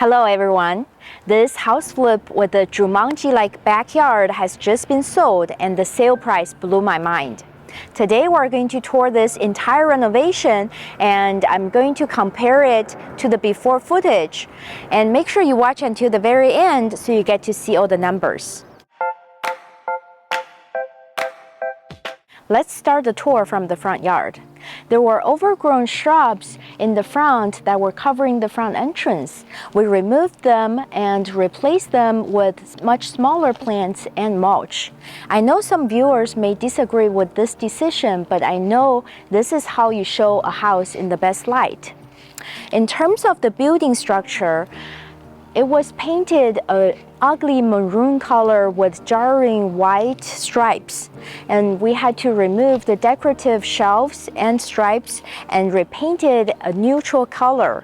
Hello everyone! This house flip with the Jumanji-like backyard has just been sold and the sale price blew my mind. Today we're going to tour this entire renovation and I'm going to compare it to the before footage. And make sure you watch until the very end so you get to see all the numbers. Let's start the tour from the front yard. There were overgrown shrubs in the front that were covering the front entrance. We removed them and replaced them with much smaller plants and mulch. I know some viewers may disagree with this decision, but I know this is how you show a house in the best light. In terms of the building structure, it was painted an ugly maroon color with jarring white stripes, and we had to remove the decorative shelves and stripes and repainted a neutral color.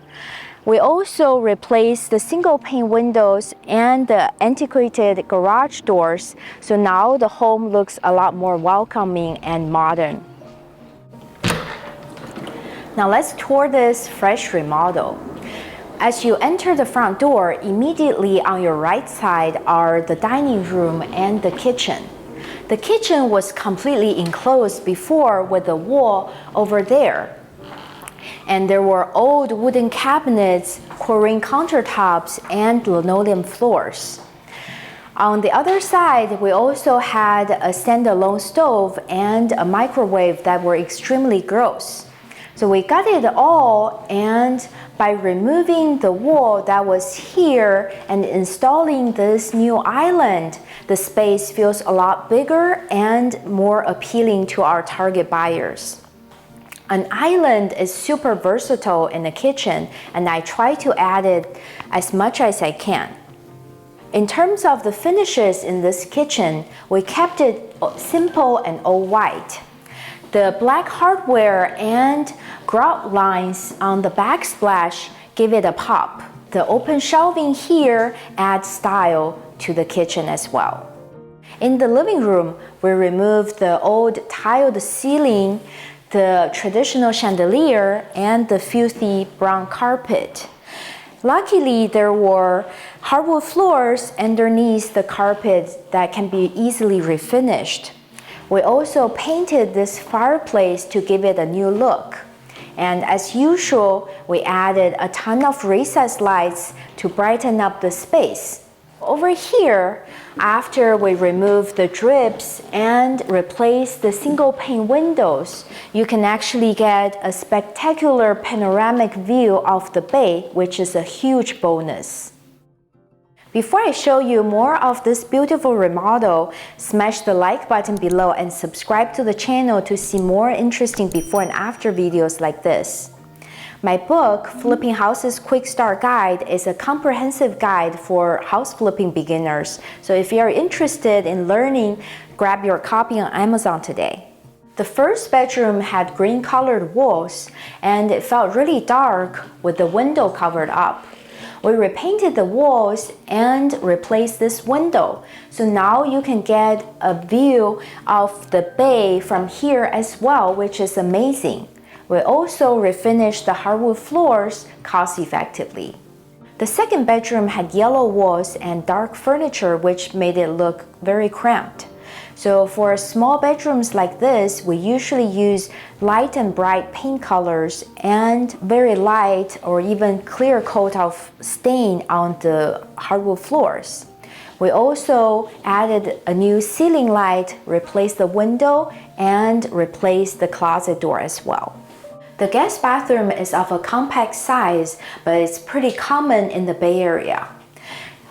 We also replaced the single pane windows and the antiquated garage doors, so now the home looks a lot more welcoming and modern. Now let's tour this fresh remodel. As you enter the front door, immediately on your right side are the dining room and the kitchen. The kitchen was completely enclosed before with a wall over there. And there were old wooden cabinets, quartering countertops, and linoleum floors. On the other side, we also had a standalone stove and a microwave that were extremely gross. So we got it all, and by removing the wall that was here and installing this new island, the space feels a lot bigger and more appealing to our target buyers. An island is super versatile in the kitchen, and I try to add it as much as I can. In terms of the finishes in this kitchen, we kept it simple and all white. The black hardware and grout lines on the backsplash give it a pop. The open shelving here adds style to the kitchen as well. In the living room, we removed the old tiled ceiling, the traditional chandelier, and the filthy brown carpet. Luckily, there were hardwood floors underneath the carpet that can be easily refinished. We also painted this fireplace to give it a new look. And as usual, we added a ton of recessed lights to brighten up the space. Over here, after we removed the drips and replaced the single pane windows, you can actually get a spectacular panoramic view of the bay, which is a huge bonus. Before I show you more of this beautiful remodel, smash the like button below and subscribe to the channel to see more interesting before and after videos like this. My book, Flipping Houses Quick Start Guide, is a comprehensive guide for house flipping beginners. So if you are interested in learning, grab your copy on Amazon today. The first bedroom had green colored walls, and it felt really dark with the window covered up. We repainted the walls and replaced this window. So now you can get a view of the bay from here as well, which is amazing. We also refinished the hardwood floors cost effectively. The second bedroom had yellow walls and dark furniture, which made it look very cramped. So for small bedrooms like this, we usually use light and bright paint colors and very light or even clear coat of stain on the hardwood floors. We also added a new ceiling light, replaced the window, and replaced the closet door as well. The guest bathroom is of a compact size, but it's pretty common in the Bay Area.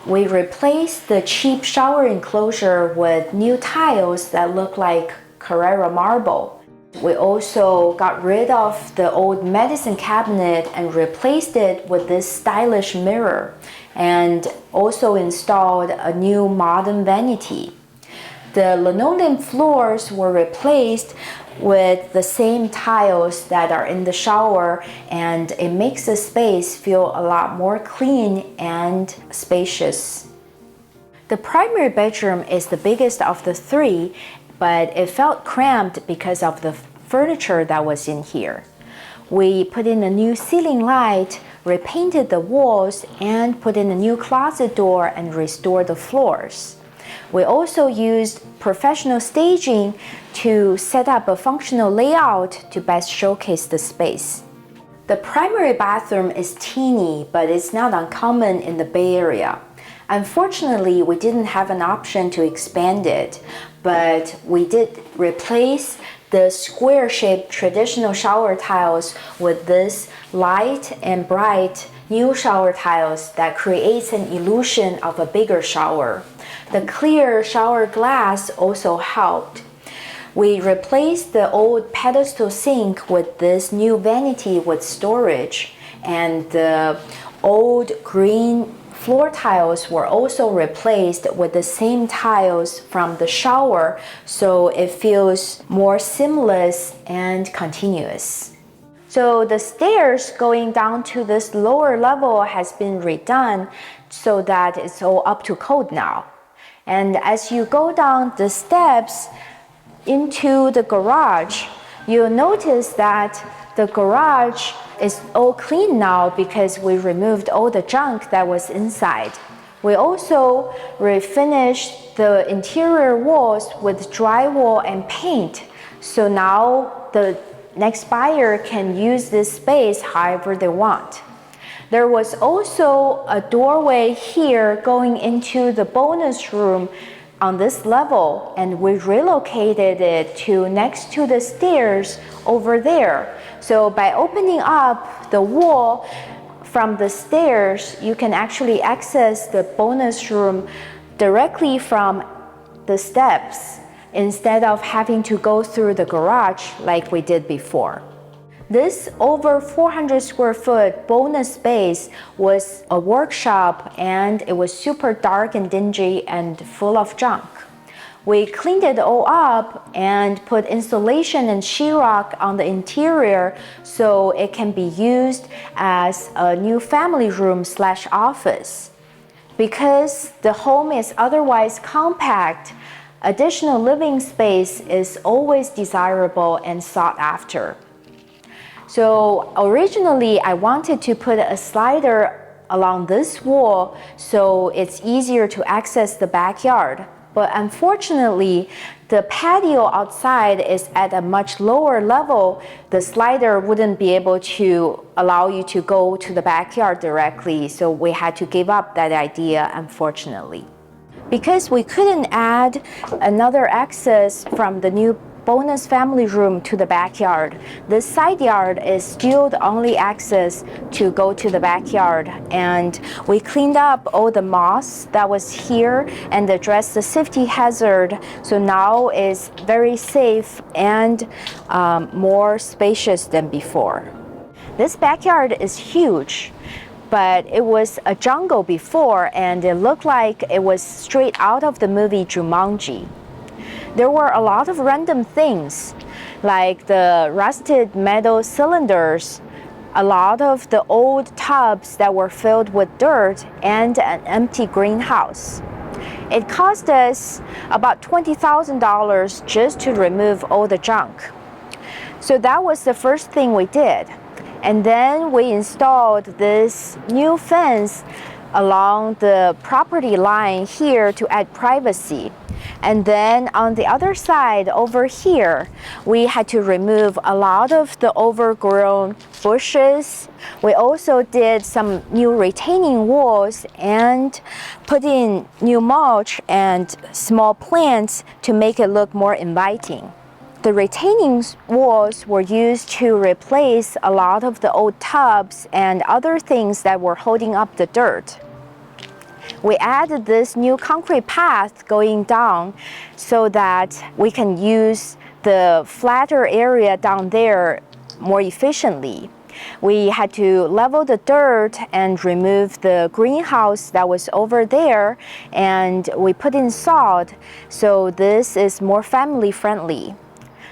We replaced the cheap shower enclosure with new tiles that look like Carrara marble. We also got rid of the old medicine cabinet and replaced it with this stylish mirror, and also installed a new modern vanity. The linoleum floors were replaced with the same tiles that are in the shower, and it makes the space feel a lot more clean and spacious. The primary bedroom is the biggest of the three, but it felt cramped because of the furniture that was in here. We put in a new ceiling light, repainted the walls, and put in a new closet door and restored the floors. We also used professional staging to set up a functional layout to best showcase the space. The primary bathroom is teeny, but it's not uncommon in the Bay Area. Unfortunately, we didn't have an option to expand it, but we did replace the square-shaped traditional shower tiles with this light and bright new shower tiles that creates an illusion of a bigger shower. The clear shower glass also helped. We replaced the old pedestal sink with this new vanity with storage, and the old green floor tiles were also replaced with the same tiles from the shower, so it feels more seamless and continuous. So the stairs going down to this lower level has been redone so that it's all up to code now. And as you go down the steps into the garage, you'll notice that the garage is all clean now because we removed all the junk that was inside. We also refinished the interior walls with drywall and paint, so now the next buyer can use this space however they want. There was also a doorway here going into the bonus room on this level, and we relocated it to next to the stairs over there. So by opening up the wall from the stairs, you can actually access the bonus room directly from the steps instead of having to go through the garage like we did before. This over 400 square foot bonus space was a workshop, and it was super dark and dingy and full of junk. We cleaned it all up and put insulation and sheetrock on the interior so it can be used as a new family room / office. Because the home is otherwise compact, additional living space is always desirable and sought after. So originally I wanted to put a slider along this wall so it's easier to access the backyard. But unfortunately, the patio outside is at a much lower level. The slider wouldn't be able to allow you to go to the backyard directly, so we had to give up that idea, unfortunately. Because we couldn't add another access from the new bonus family room to the backyard, this side yard is still the only access to go to the backyard. And we cleaned up all the moss that was here and addressed the safety hazard, so now it's very safe and more spacious than before. This backyard is huge, but it was a jungle before, and it looked like it was straight out of the movie Jumanji. There were a lot of random things, like the rusted metal cylinders, a lot of the old tubs that were filled with dirt, and an empty greenhouse. It cost us about $20,000 just to remove all the junk. So that was the first thing we did. And then we installed this new fence along the property line here to add privacy. And then on the other side over here, we had to remove a lot of the overgrown bushes. We also did some new retaining walls and put in new mulch and small plants to make it look more inviting. The retaining walls were used to replace a lot of the old tubs and other things that were holding up the dirt. We added this new concrete path going down so that we can use the flatter area down there more efficiently. We had to level the dirt and remove the greenhouse that was over there, and we put in sod, so this is more family friendly.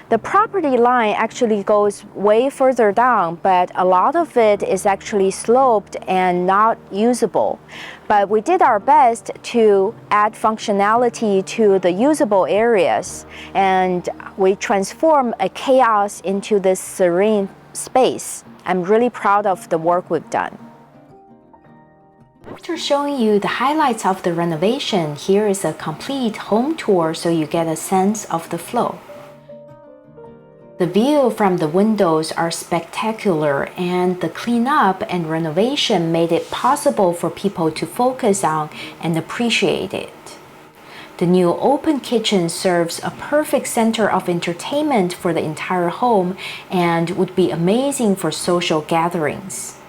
The property line actually goes way further down, but a lot of it is actually sloped and not usable. But we did our best to add functionality to the usable areas, and we transformed a chaos into this serene space. I'm really proud of the work we've done. After showing you the highlights of the renovation, here is a complete home tour so you get a sense of the flow. The view from the windows are spectacular, and the cleanup and renovation made it possible for people to focus on and appreciate it. The new open kitchen serves a perfect center of entertainment for the entire home and would be amazing for social gatherings.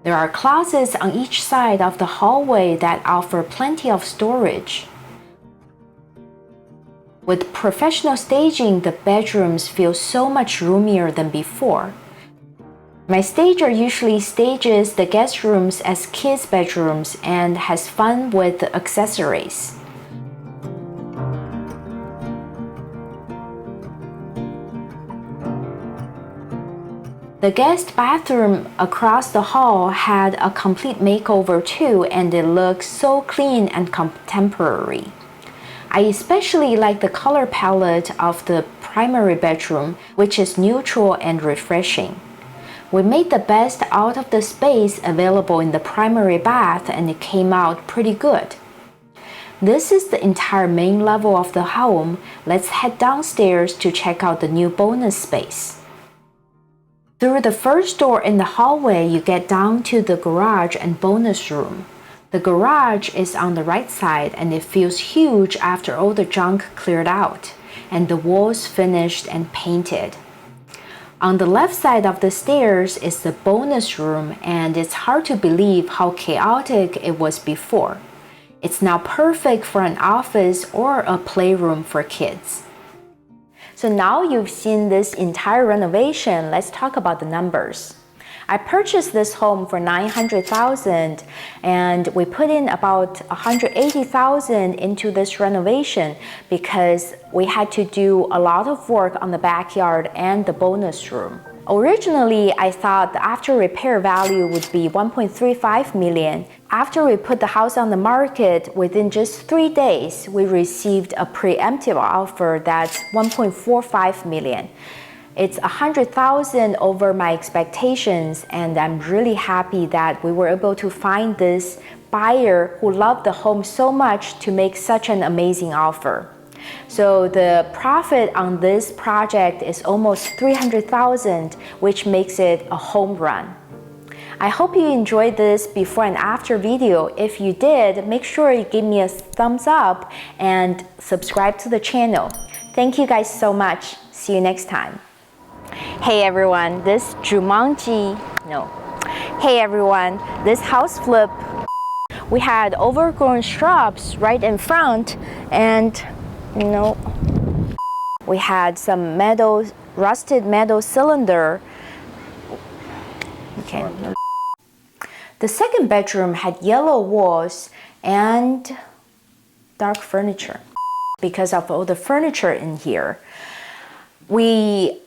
There are closets on each side of the hallway that offer plenty of storage. With professional staging, the bedrooms feel so much roomier than before. My stager usually stages the guest rooms as kids' bedrooms and has fun with the accessories. The guest bathroom across the hall had a complete makeover too, and it looks so clean and contemporary. I especially like the color palette of the primary bedroom, which is neutral and refreshing. We made the best out of the space available in the primary bath, and it came out pretty good. This is the entire main level of the home. Let's head downstairs to check out the new bonus space. Through the first door in the hallway, you get down to the garage and bonus room. The garage is on the right side, and it feels huge after all the junk cleared out, and the walls finished and painted. On the left side of the stairs is the bonus room, and it's hard to believe how chaotic it was before. It's now perfect for an office or a playroom for kids. So now you've seen this entire renovation, let's talk about the numbers. I purchased this home for $900,000, and we put in about $180,000 into this renovation because we had to do a lot of work on the backyard and the bonus room. Originally, I thought the after repair value would be $1.35 million. After we put the house on the market, within just 3 days, we received a preemptive offer that's $1.45 million. It's $100,000 over my expectations, and I'm really happy that we were able to find this buyer who loved the home so much to make such an amazing offer. So the profit on this project is almost $300,000, which makes it a home run. I hope you enjoyed this before and after video. If you did, make sure you give me a thumbs up and subscribe to the channel. Thank you guys so much. See you next time. Hey everyone, this Jumanji, no. Hey everyone, this house flip, we had overgrown shrubs right in front, and we had some metal, rusted metal cylinder. Okay. The second bedroom had yellow walls and dark furniture. Because of all the furniture in here, we